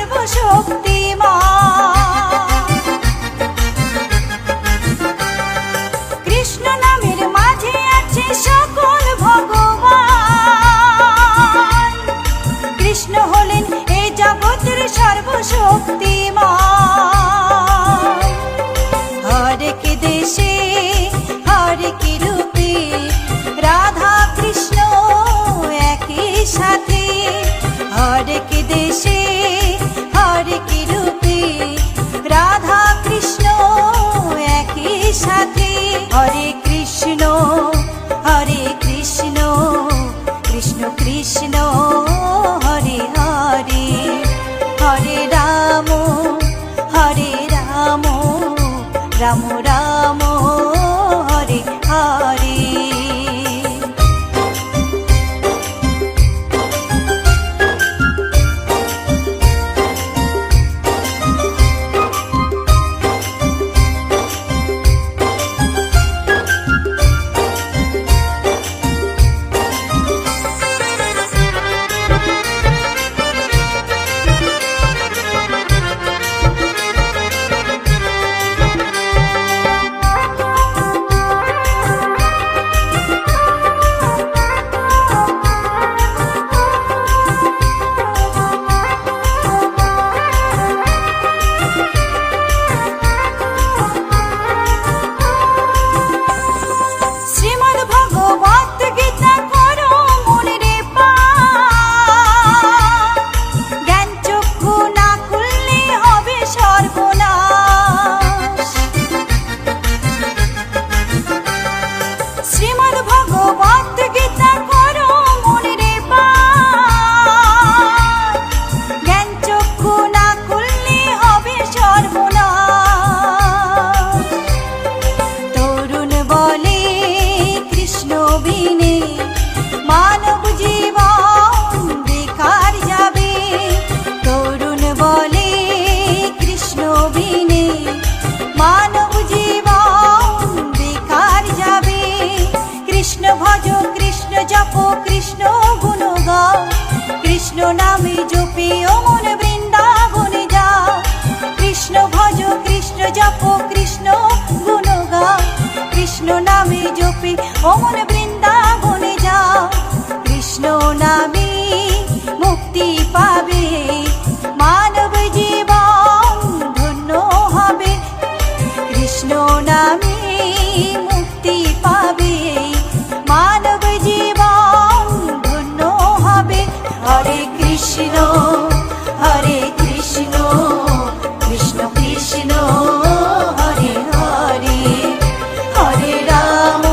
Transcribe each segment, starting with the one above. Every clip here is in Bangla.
সর্বশক্তিমান। কৃষ্ণ নামের মাঝে আছে সকল ভগবান। কৃষ্ণ হলেন এ জগতের সর্বশক্তিমান। হরেক দেশে হরেক রূপে রাধা কৃষ্ণ একই সাথে। হরেক দেশে হরেক রূপে রাধা কৃষ্ণ একই সাথে। হরে কৃষ্ণ কৃষ্ণ কৃষ্ণ হরে হরে। হরে রাম রাম রাম হরে হরে। কৃষ্ণ গুণ গাও, কৃষ্ণ নামে জপে ও মন বৃন্দাবনে যাও। কৃষ্ণ ভজ কৃষ্ণ জপ কৃষ্ণ গুণ গাও, কৃষ্ণ নামে জপে ও মন বৃন্দাবনে যাও। কৃষ্ণ নামে মুক্তি পাবে মানব জীবন ধন্য হবে। কৃষ্ণ নামে মুক্তি পাবে মানব জীবন ধন্য হবে। হরে কৃষ্ণ কৃষ্ণ কৃষ্ণ হরে হরে। হরে রাম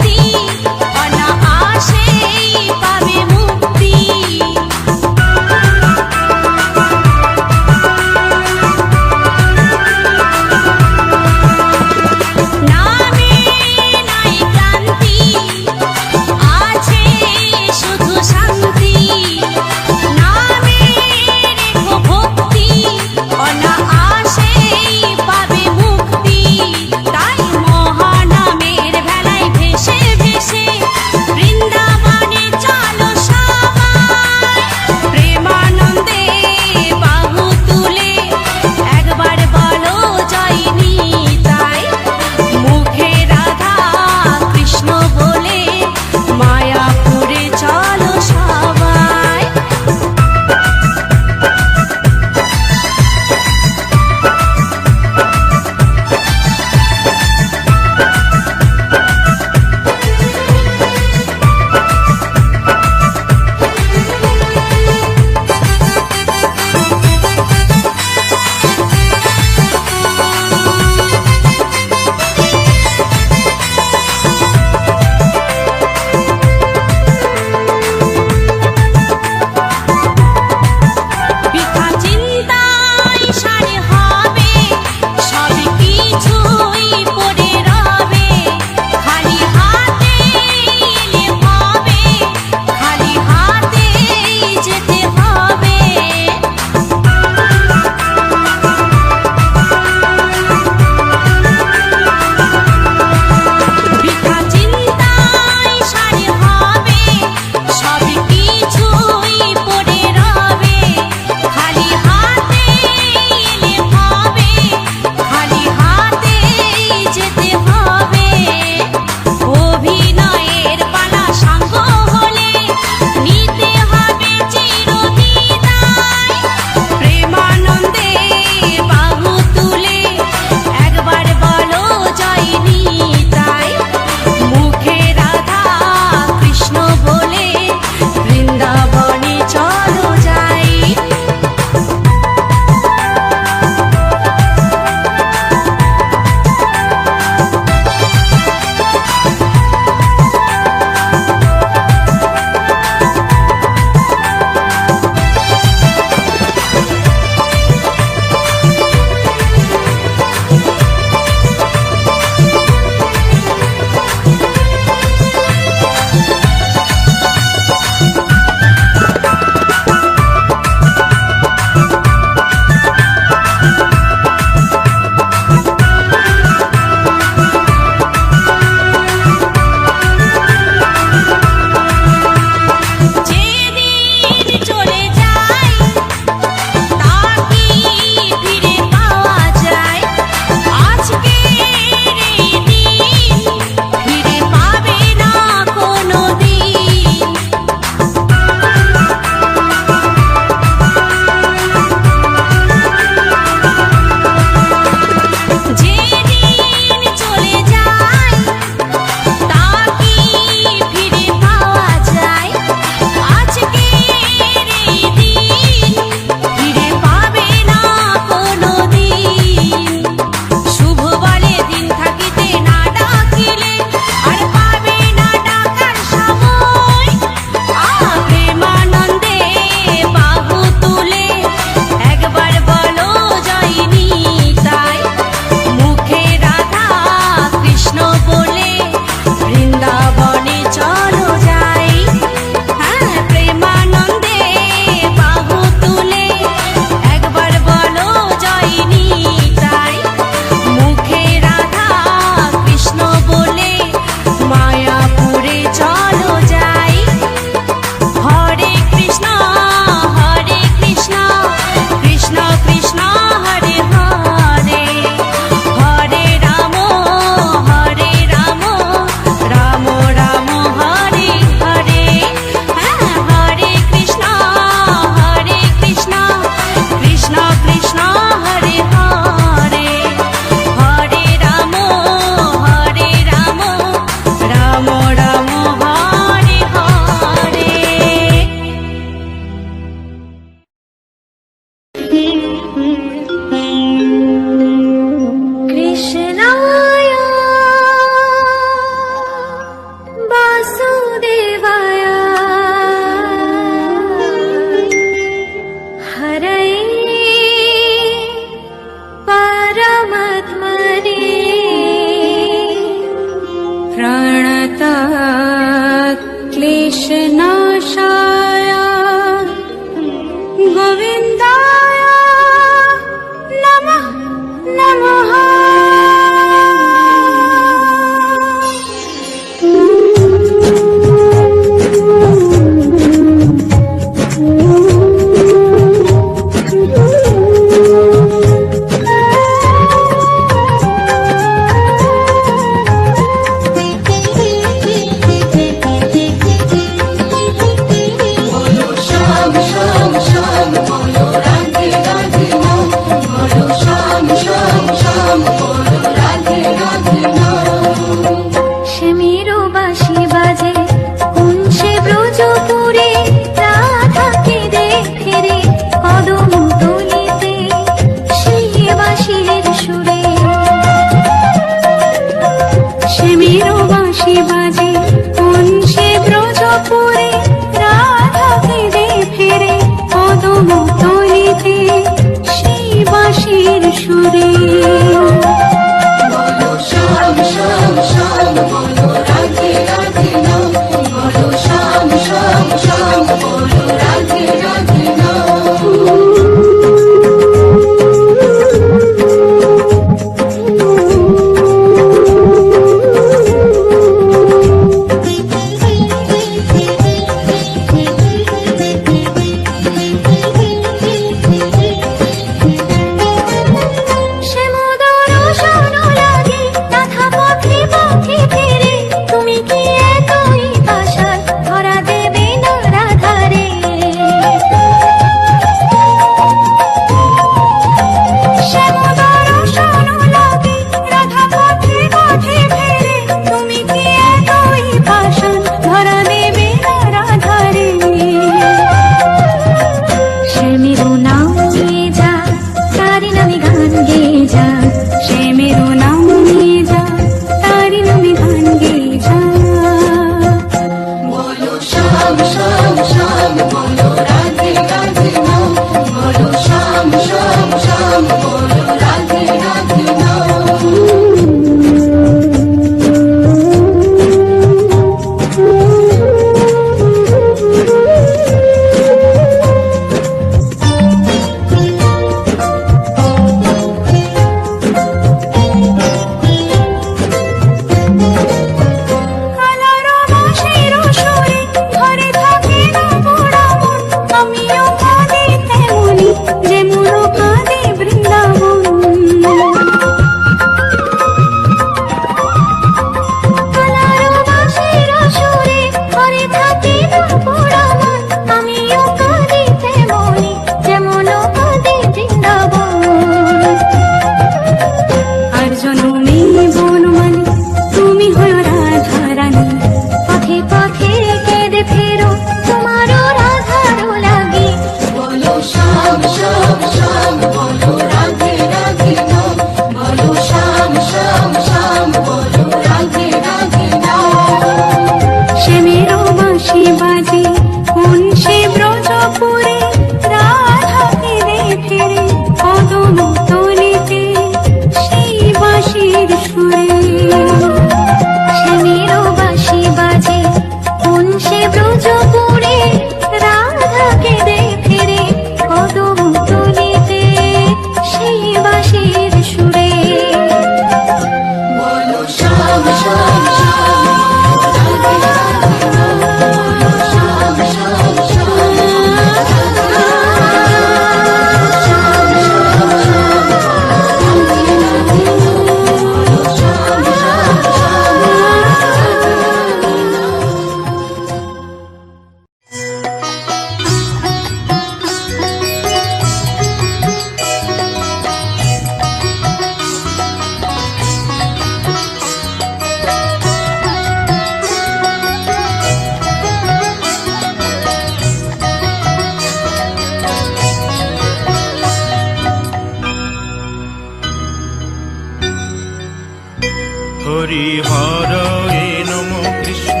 হরি হরয়ে নম কৃষ্ণ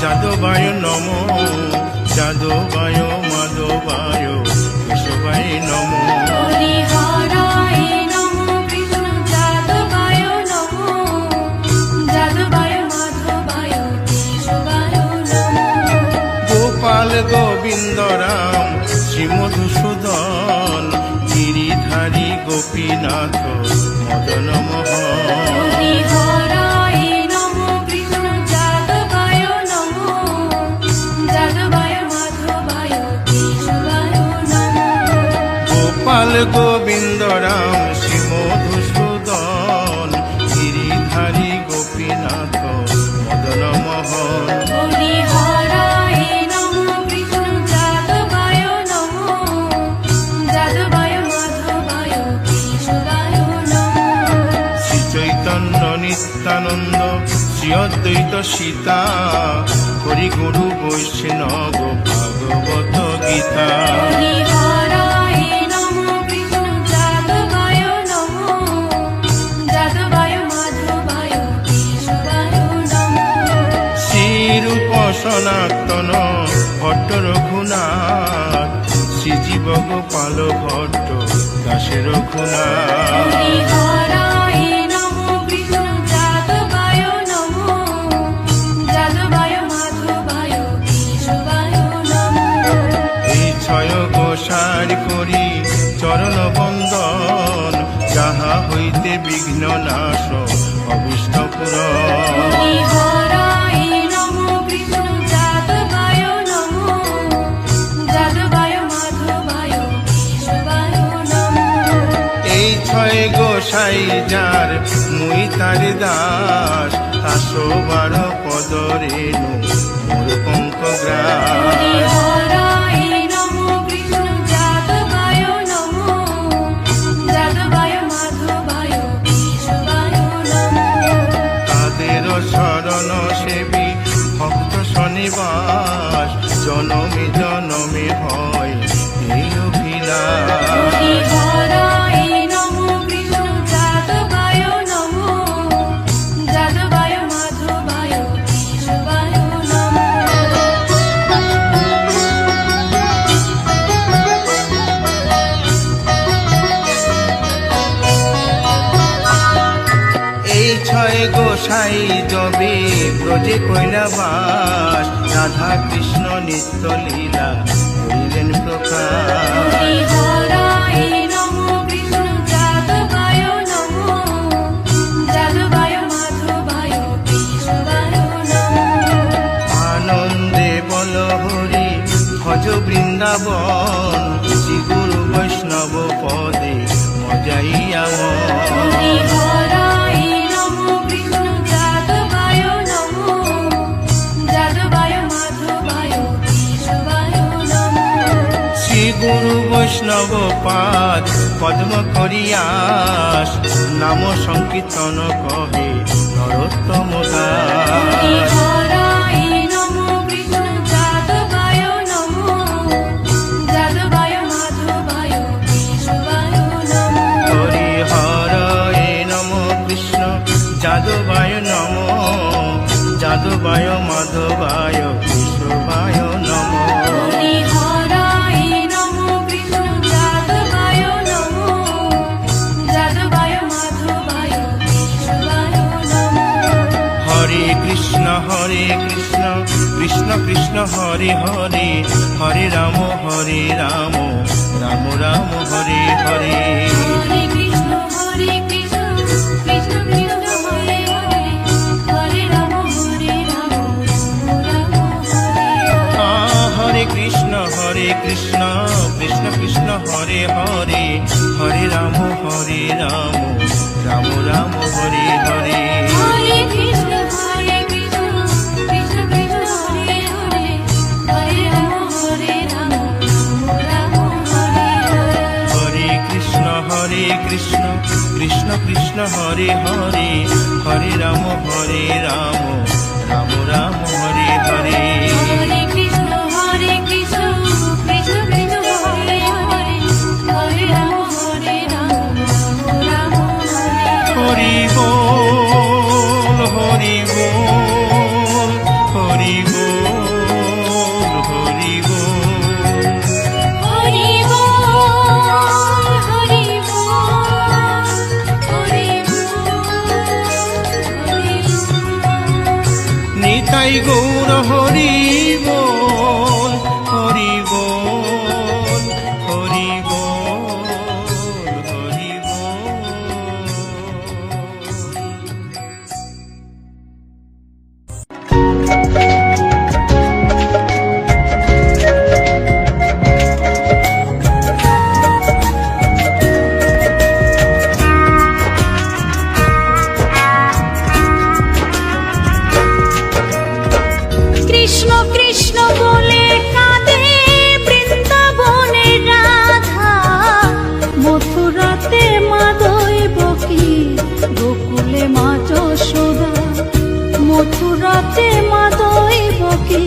যাদবায় নম যাদবায় মাধবায় কেশবায় নম হরি হরায় নমো কৃষ্ণ যাদবায় নমো যাদবায় মাধবায় কেশবায় নমো গোপাল গোবিন্দ রাম শ্রী মধুসূদন গিরিধারী গোপীনাথ মদন মোহন হরি হরায় নমো কৃষ্ণ যাদবায় নমো যাদবায় মাধবায় কেশবায় নমো গোপাল গোবিন্দ রাম শ্রী মধুসূদন গিরিধারী গোপীনাথ মদন মোহন হরি হরায় নমো কৃষ্ণ যাদবায় নমো যাদবায় মাধবায় কেশবায় নমো শ্রী চৈতন্য নিত্যানন্দ শ্রী অদ্বৈত সীতা হরি গুরু বৈষ্ণব ভাগবত গীতা হরি হরায় নমো কৃষ্ণ যাদবায় নমো যাদবায় মাধবায় কেশবায় নমো শ্রীরূপ সনাতন ভট্ট রঘুনাথ শ্রীজীব গোপাল ভট্ট দাসের রঘুনাথ হরি হরায় নমো কৃষ্ণ যাদবায় নমো যাদবায় মাধবায় কেশবায় নমো এই ছয় গোসার করি চরণ বন্দন যাহা হইতে বিঘ্ন নাশ অভিষ্ট পুরন হরি হরায় নমো কৃষ্ণ যাদবায় নমো যাদবায় মাধবায় কেশবায় নমো এই ছয় গোসাই যার মুই তার দাস 112 পদ রেণু মোর পঙ্ক হরি গ্রাস হরায় নমো কৃষ্ণ যাদবায় নমো যাদবায় মাধবায় কেশবায় নমো তাদের শরণ সেবী ভক্ত শনিবাস জনমে জনমে হয় এই অভিলাষ হরি হরায় নমো কৃষ্ণ যাদবায় নমো যাদবায় মাধবায় কেশবায় নমো এই ছয় গোসাই যবে ব্রজে কৈলাবাস রাধা কৃষ্ণ নিত্য লীলা করিলেন প্রকাশ হরি হরায় নমো কৃষ্ণ যাদবায় নমো যাদবায় মাধবায় কেশবায় নমো আনন্দে বল হরি ভজ বৃন্দাবন শ্রী গুরু বৈষ্ণব পদে মজাইয়া হরি হরায় নমো কৃষ্ণ যাদবায় নমো যাদবায় মাধবায় কেশবায় নমো শ্রী গুরু বৈষ্ণব পাদ পদ্ম করিয়াস নাম সংকীর্তন কহে নরোত্তম হরি দাস হরায় নমো কৃষ্ণ যাদবায় নমো যাদবায় মাধবায় কেশবায় নমো হরি হরয়ে নম কৃষ্ণ যাদবায় নম যাদবায় মাধবায় কেশবায় নম হরি হরায় নমো কৃষ্ণ যাদবায় নমো যাদবায় মাধবায় কেশবায় নমো হরে কৃষ্ণ কৃষ্ণ কৃষ্ণ হরে হরে হরে রাম রাম রাম হরে হরে হরে কৃষ্ণ কৃষ্ণ কৃষ্ণ হরে হরে হরে রাম রাম হরে হরে হরে কৃষ্ণ কৃষ্ণ কৃষ্ণ হরে হরে হরে রাম রাম রাম হরে হরে হরে কৃষ্ণ কৃষ্ণ কৃষ্ণ হরে হরে হরে রাম রাম হরে হরে হরে কৃষ্ণ কৃষ্ণ কৃষ্ণ হরে হরে হরে রাম রাম রাম হরে হরে হরে কৃষ্ণ কৃষ্ণ কৃষ্ণ হরে হরে হরে রাম রাম রাম হরে হরে হরি বল হরি বল, হরি বল, হরি বল, হরি কৃষ্ণ কৃষ্ণ বলে কাঁদে বৃন্দাবনে রাধা, মথুরাতে মা দৈবকী, গোকুলে মা যশোদা। মথুরাতে মা দৈবকী,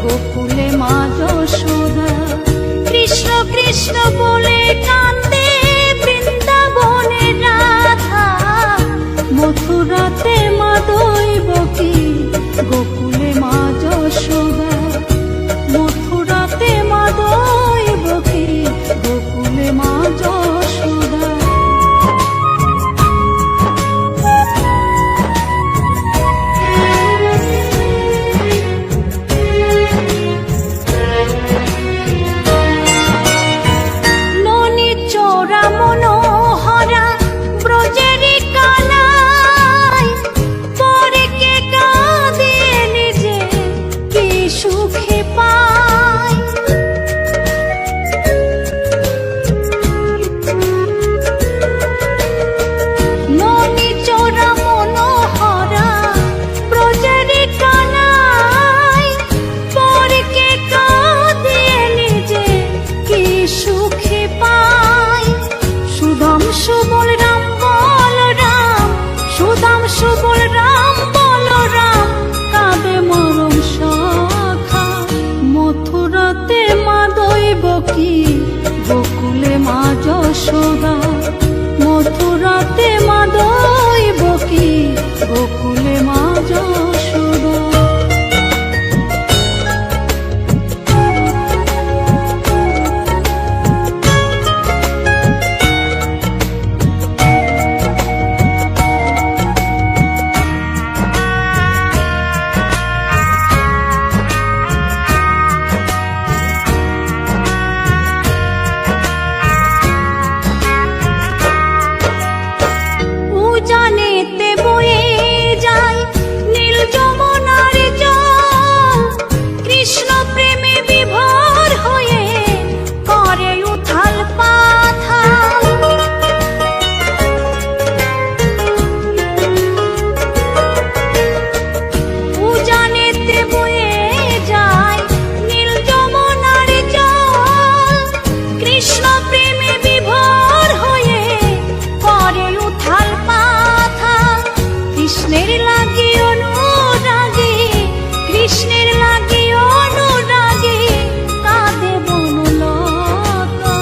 গোকুলে মা যশোদা। কৃষ্ণ কৃষ্ণ বলে কাঁদে বৃন্দাবনে রাধা, মথুরাতে মা দৈবকী, গোকুলে মা যশোদা। মথুরাতে মা দৈবকী, গোকুলে মা যশোদা। ননি চোরা মনোহরা ব্রজেরি কানাই, পরে কে কাঁদিয়ে নিজে কি সুখে পায়। ননি চোরা মনোহরা ব্রজেরি কানাই, পরে কে কাঁদিয়ে নিজে কি সুখে পায়। সুদাম সুবল রাম বল রাম, সুদাম সুবল রাম বল রাম, কাঁদে মরম সখা। মথুরাতে মা দৈবকী, গোকুলে মা যশোদা। মথুরাতে মা দৈবকী, গোকুলে মা যশোদা। উজানেতে বয়ে যায় নীল যমুনার জল, কৃষ্ণ প্রেমে বিভোর হয়ে করে উথাল পাথাল। উজানেতে বয়ে যায় নীল যমুনার জল, কৃষ্ণ প্রেমে বিভোর হয়ে করে উথাল পাথাল। কৃষ্ণের লাগি অনুরাগী, কৃষ্ণের লাগি অনুরাগী, কাঁদে বনলতা।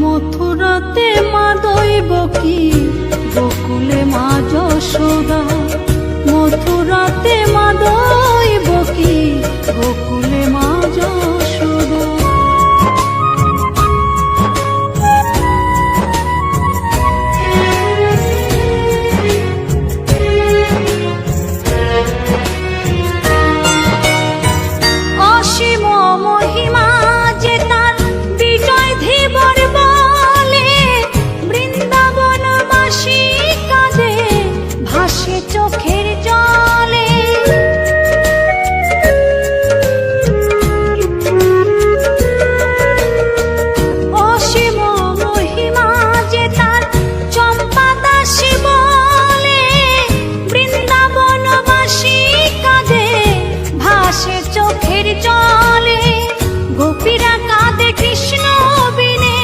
মথুরাতে মা দৈবকী, গোকুলে মা যশোদা। মথুরাতে মা দৈবকী, গোকুলে মা যশোদা। অসীম মহিমা যে তার বিজয় ধীবর বলে, বৃন্দাবনবাসী কাঁদে ভাসে চোখের জলে। অসীম মহিমা যে তার চম্পা দাসী বলে, বৃন্দাবনবাসী কাঁদে ভাসে চোখের জলে। গোপীরা কাঁদে কৃষ্ণ বিনে,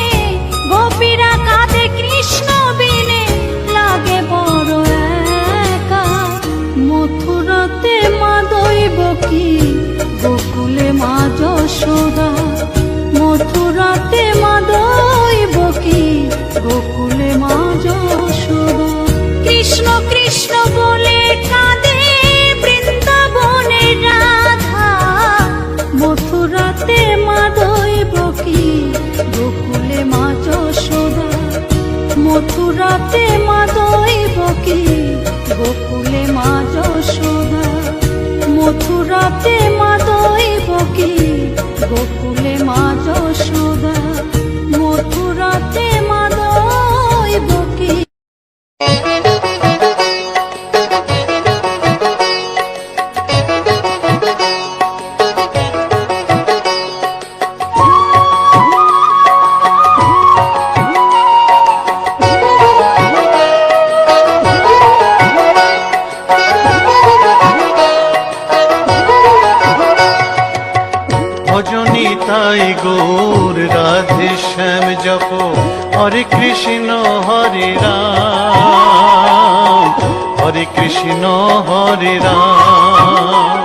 গোপীরা কাঁদে কৃষ্ণ বিনে, লাগে বড় একা। মথুরাতে মা দৈবকী, গোকুলে মা যশোদা। মথুরাতে মা দৈবকী, গোকুলে মা যশোদা। কৃষ্ণ কৃষ্ণ বলে কাঁদে বৃন্দাবনে রাধা, মথুরাতে মা দৈবকী, গোকুলে মা যশোদা। মথুরাতে মা দৈবকী, গোকুলে মা যশোদা। মথুরাতে মা রাধে শ্যাম জপ হরে কৃষ্ণ হরে রাম, হরে কৃষ্ণ হরে রাম।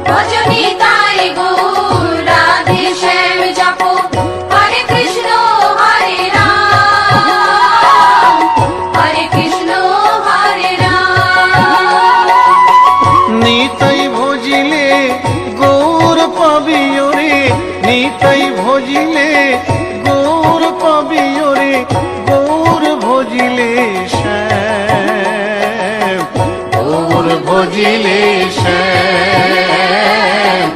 ভজনি তাই গৌর রাধে শ্যাম জপো হরে কৃষ্ণ হরে রাম, হরে কৃষ্ণ হরে রাম। নিতাই ভজিলে গৌর পাবি ওরে, নিতাই ভজিলে গৌর পাবি ওরে, গৌর ভজিলে শ্যাম, গৌর ভজিলে শ্যাম,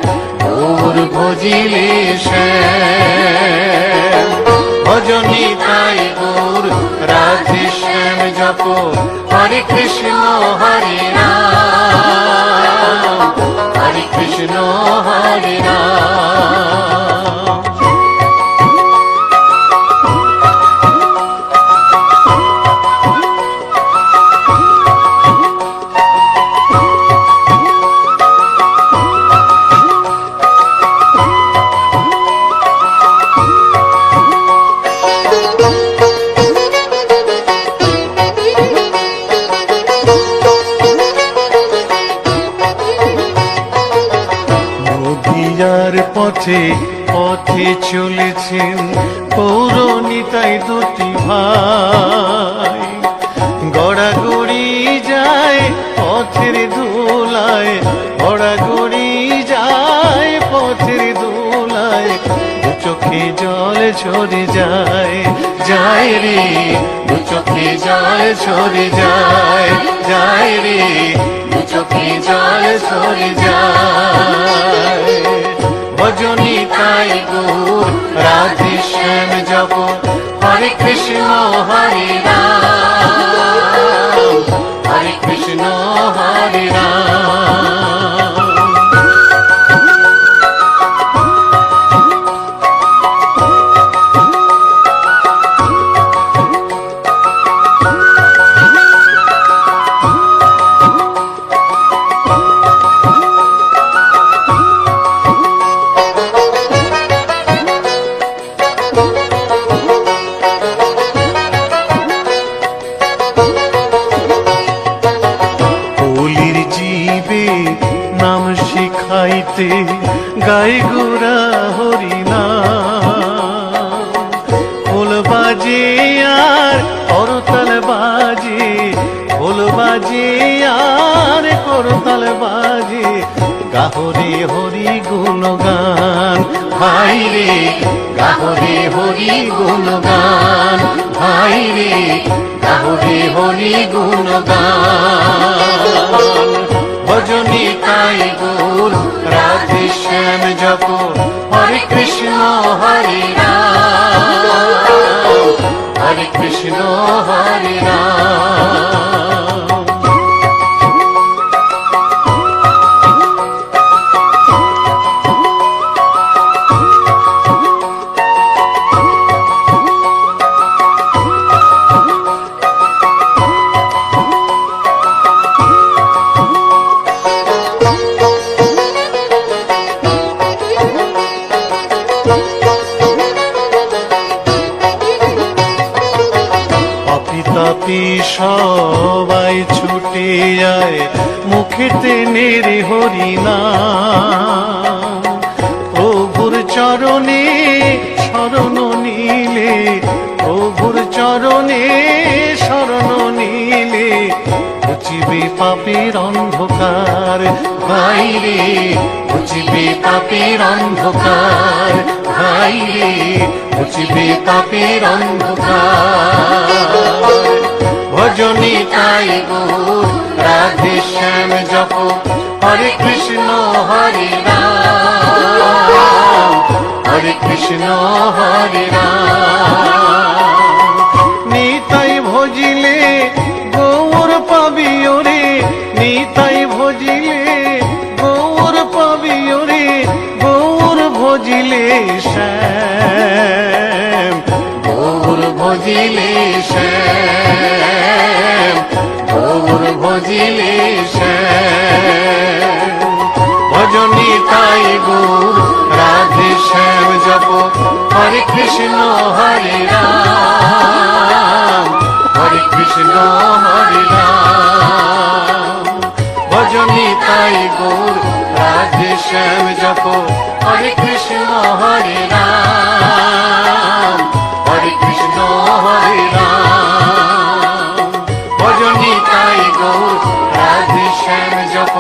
গৌর ভজিলে শ্যাম। ভজনি তাই গৌর রাধে শ্যাম জপ হরে কৃষ্ণ হরে রাম, হরে কৃষ্ণ হরে রাম। নদিয়ার পথে পথে চলেছেন পৌরনিতাই দুটি ভাই, গড়াগড়ি যায় পথের ধুলায়, গড়াগড়ি যায় পথের ধুলায়, দু চোখে জল ঝরে যায়, যায় রে দু চোখে জল ঝরে যায়, যায় রে দু চোখে জল ঝরে যায়। ভজনি তাই গৌর রাধে শ্যাম জপ হরে কৃষ্ণ হরে রাম, হরে কৃষ্ণ হরে রাম। কলির জীবে নাম শিখাইতে গাই গোরা হরিনাম, খোল বাজে আর করতাল বাজে, খোল বাজে আর করতাল বাজে, গাহরে হরি গুণগান ভাই রে, গাহরে হরি গুণগান ভাই রে, গাহরে হরি গুণগান। ভজনি তাই গৌর রাধে শ্যাম জপ হরে কৃষ্ণ হরে রাম, হরে কৃষ্ণ হরে রাম। তাপি সবাই ছুটে যায় মুখেতে নেরে হরিনাম, প্রভুর চরণে শরণ নিলে, প্রভুর চরণে শরণ নিলে, ঘুচিবে পাপের অন্ধকার ভাই রে, ঘুচিবে পাপের অন্ধকার ভাই রে, ঘুচিবে পাপের অন্ধকার। ভজনি তাই গৌর রাধে শ্যাম জপ হরে কৃষ্ণ হরে রাম, হরে কৃষ্ণ হরে রাম। নিতাই ভজিলে গৌর পাবি ওরে, নিতাই ভজিলে গৌর পাবি ওরে, গৌর ভজিলে শ্যাম, গৌর ভজিলে শ্যাম, গৌর ভজিলে শ্যাম। ভজনি তাই গৌর রাধে শ্যাম জপ হরে হরে কৃষ্ণ হরে রাম, হরে কৃষ্ণ হরে রাম। ভজনি তাই গৌর রাধে শ্যাম জপ, হরে কৃষ্ণ হরে রাম, হরে কৃষ্ণ হরে রাম। ভজনি তাই গৌর রাধে শ্যাম জপ,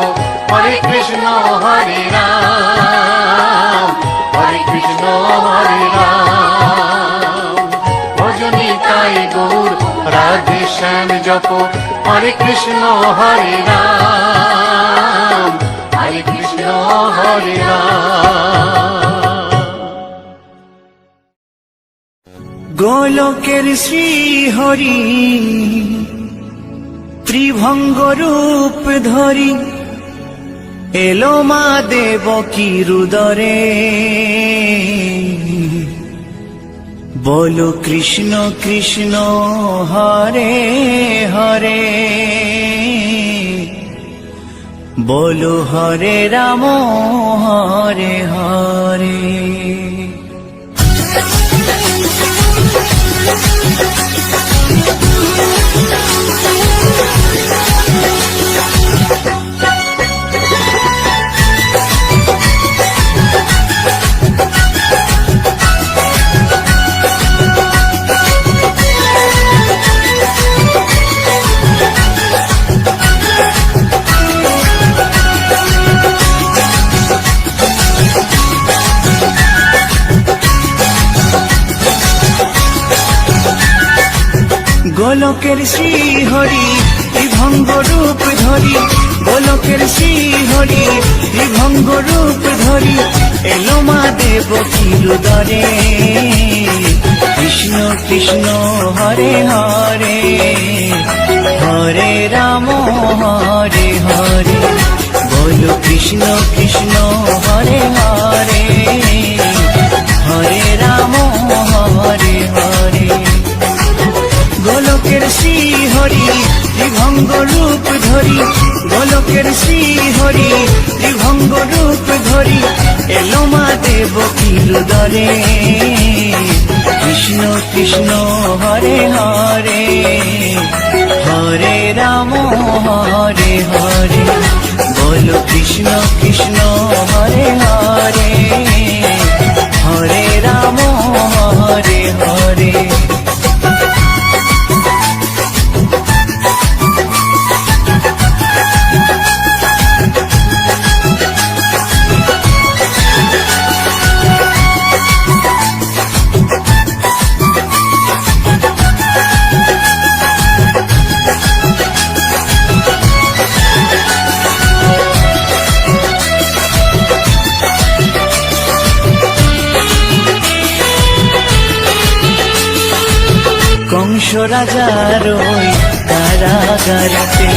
হরে কৃষ্ণ হরে রাম, হরে কৃষ্ণ হরে রাম। ভজনি তাই গৌর রাধে শ্যাম জপ, হরে কৃষ্ণ হরে রাম, হরে কৃষ্ণ হরে রাম। গোলকের শ্রী হরি ত্রিভঙ্গ রূপ ধরি এলো মা দেবকী রুদরে। বলো কৃষ্ণ কৃষ্ণ হরে হরে, বলো হরে রাম হরে হরে। গোলকের শ্রী হরি ত্রিভঙ্গ রূপ ধরি, গোলকের শ্রী হরি ত্রিভঙ্গ রূপ ধরি এলো মা দেবকী রুদরে। কৃষ্ণ কৃষ্ণ হরে হরে, হরে রাম হরে হরে। বলো কৃষ্ণ কৃষ্ণ হরে হরে, হরে রাম হরে হরে। গোলকের শ্রী হরি ত্রিভঙ্গ রূপ ধরি, গোলকের শ্রী হরি ত্রিভঙ্গ রূপ ধরি এলো মা দেবকী রুদরে। কৃষ্ণ কৃষ্ণ হরে হরে, হরে রাম হরে হরে। বলো কৃষ্ণ কৃষ্ণ হরে হরে, হরে রাম হরে হরে। কংস রাজার ওই কারাগারেতে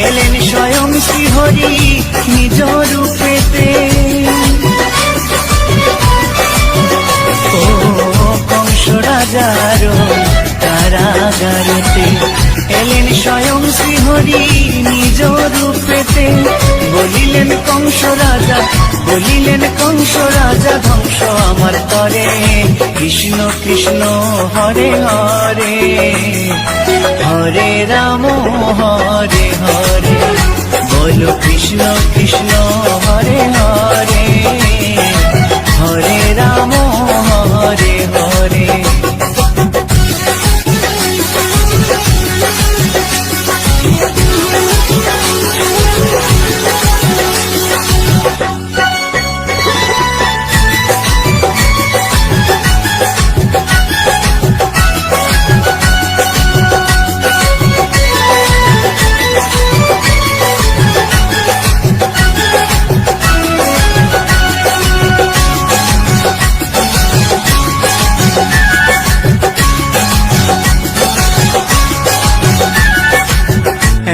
এলেন স্বয়ং শ্রীহরি নিজ রূপেতে। ও কংস রাজার ওই কারাগারেতে এলেন স্বয়ং শ্রীহরি নিজ রূপেতে। বলিলেন কংস রাজা, বলিলেন কংস রাজা ধ্বংস আমার করে। কৃষ্ণ কৃষ্ণ হরে হরে, হরে রাম হরে হরে। বলো কৃষ্ণ কৃষ্ণ হরে হরে, হরে রাম হরে হরে।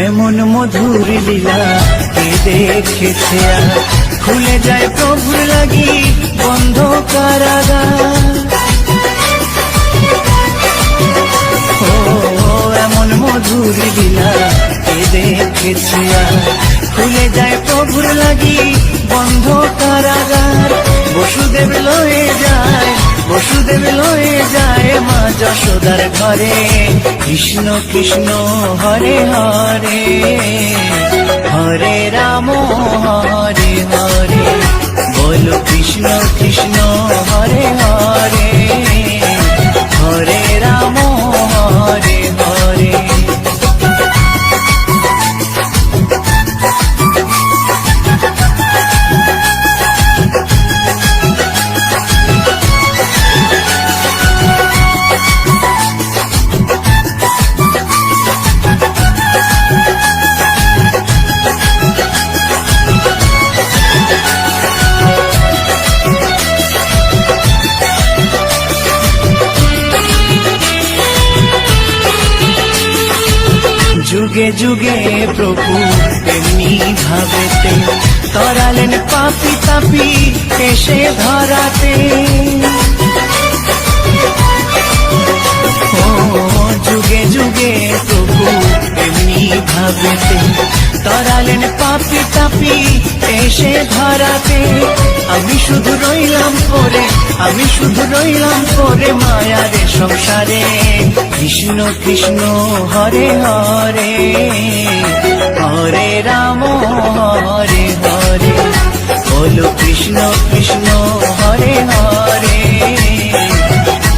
এমন মধুর লীলা কে দেখেছে আর, খুলে যায় প্রভুর লাগি বন্ধ কারাগার। ও এমন মধুর লীলা কে দেখেছে আর, খুলে যায় প্রভুর লাগি বন্ধ কারাগার। বসুদেব লয়ে যায় বসুদেব লয়ে যায় মা যশোদার ঘরে। কৃষ্ণ কৃষ্ণ হরে হরে, হরে রাম হরে হরে, বলো কৃষ্ণ কৃষ্ণ হরে হরে, হরে রাম হরে হরে। যুগে যুগে প্রভু এমনি ভাবেতে তরালেন পাপি তাপি এসে ধরাতে। ও যুগে যুগে প্রভু এমনি ভাবেতে তরালেন পাপি তাপি এসে ধরাতে। আমি শুধু রইলাম পরে, আমি শুধু রইলাম পরে মায়ারে সংসারে। কৃষ্ণ কৃষ্ণ হরে হরে, হরে রাম হরে হরে, বলো কৃষ্ণ কৃষ্ণ হরে হরে,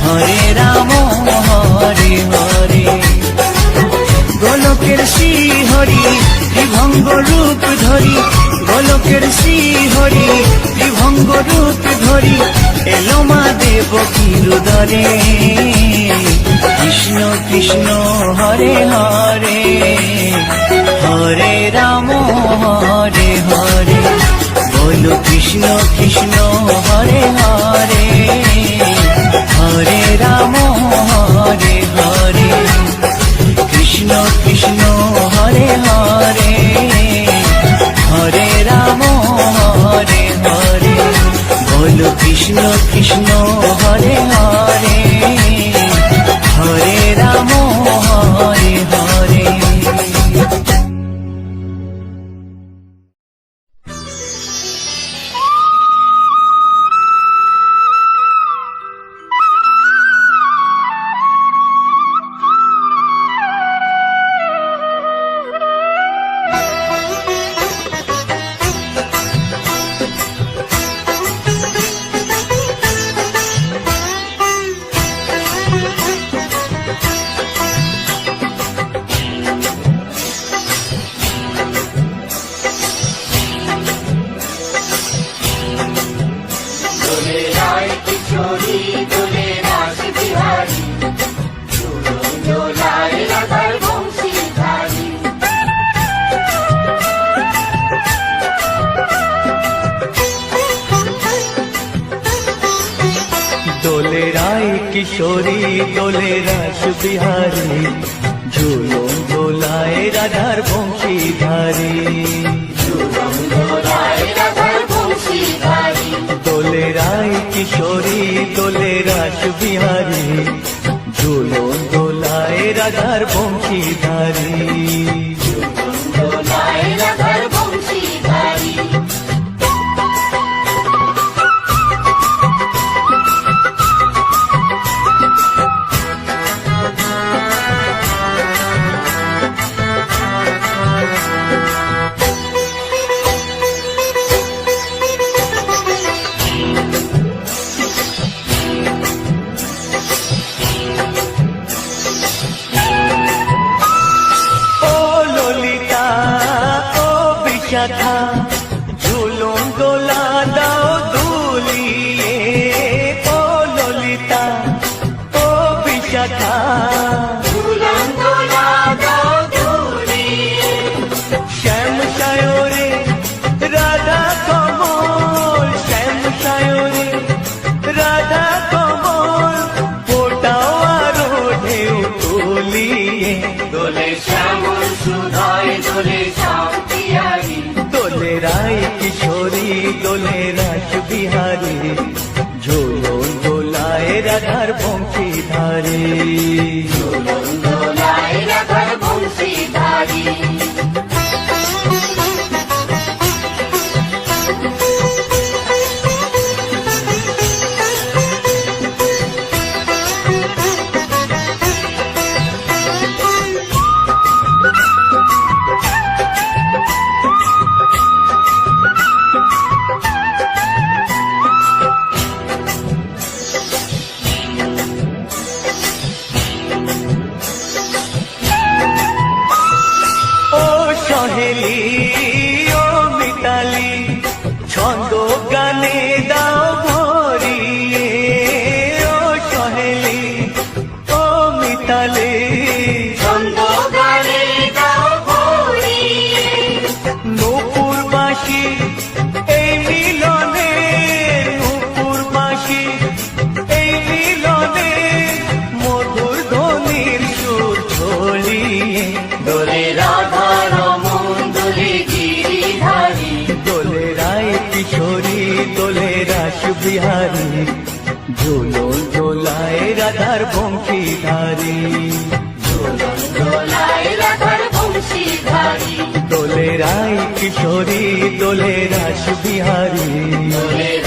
হরে রাম হরে হরে। গোলকের শ্রী হরি ত্রিভঙ্গ রূপ ধরি, গোলকের শ্রী হরি ত্রিভঙ্গ রূপ ধরি, এলো মা দেবকীর উদরে। কৃষ্ণ কৃষ্ণ হরে হরে, হরে রাম হরে হরে, বলো কৃষ্ণ কৃষ্ণ হরে হরে, হরে রাম হরে হরে। কৃষ্ণ কৃষ্ণ হরে হরে, হরে রাম হরে হরে, বলো কৃষ্ণ কৃষ্ণ হরে হরে, হরে রাম হরে হরে। দোলে রায় কিশোরী দোলে রাস বিহারী, ঝুলন দোলায় রাধার বংশীধারী। দোলে রায় কিশোরী দোলে রাস বিহারী, ঝুলন দোলায় রাধার বংশীধারী। বিশাখা ঝুলন দোলা দাও দুলিয়ে, ও ললিতা ও বিশাখা ঝুলন দোলা দাও দুলিয়ে। শ্যাম সায়রে রাধা কমল, শ্যাম সায়রে রাধা কমল, ফোটাও আরো ঢেউ তুলিয়ে। দোলে শ্যামল সুধায় দোলে দোলে রায় কিশোরী দোলে রাস বিহারী, ঝোলন দোলায় রাধার বংশীধারী। ঝোলন দোলায় রাধার বংশীধারী। রাধার বংশীধারী দোলায় রাধার বংশীধারী দোলে রাই কিশোরী দোলে রাস বিহারী দোলে